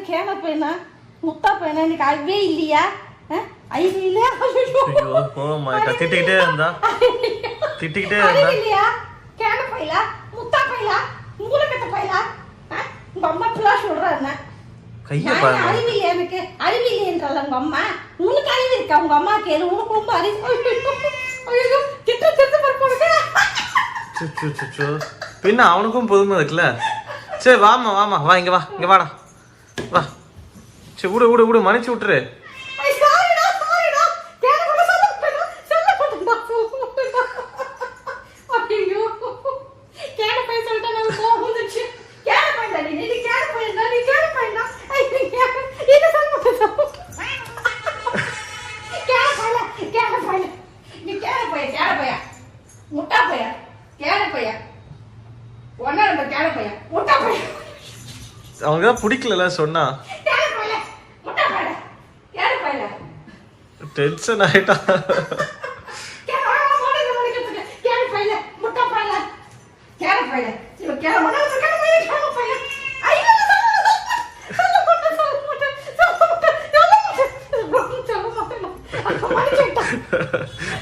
கேன பையனா முத்தா பையனா எனக்கு அறிவே இல்லையா அறிவு இல்லையா ஐயோ போமா திட்டிக்கிட்டே இருந்தா இல்லையா கேன பையலா முத்தா பையலா மூலக்கட்ட பையலா உங்க அம்மா பிள்ளை சொல்றாருன்னா கையை பாருங்க அறிவு இல்லையா எனக்கு அறிவு இல்லையன்றால உங்க அம்மா உனக்கு அறிவு இருக்கா உங்க அம்மா கேளு உனக்கு ரொம்ப அறிவு ஐயோ திட்டு பரப்போடுங்க பின்ன அவனுக்கும் பொறுமை இருக்குல்ல சரி வாமா வா இங்க வாடா வா சரி விடு மன்னிச்சு விட்டுரு அவங்க பிடிக்கல சொன்னா டென்ஷன் ஆயிட்டா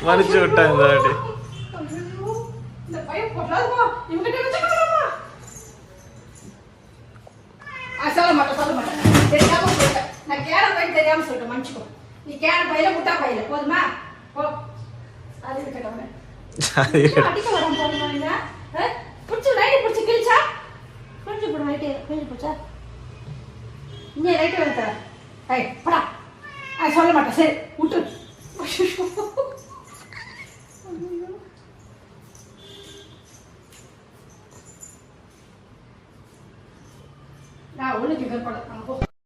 மன்னிச்சு விட்டா இந்த வாட்டி சொல்ல மாட்டேன் தெரியாம சொல்லிட்டேன் நான் கேர பையன் தெரியாம சொல்லிட்டேன் மன்னிச்சுக்கோ நீ கேர பையில முட்டா பையில போதுமா போ அது இருக்கட்டும் அடிக்க வரும் போதுமா பிடிச்சி லைட் பிடிச்சி கிழிச்சா கொஞ்சம் போட லைட் கொஞ்சம் போச்சா நீ லைட் வந்து ஏய் படா சொல்ல மாட்டேன் சரி விட்டு நான் ஒண்ணு கேட்கப்பட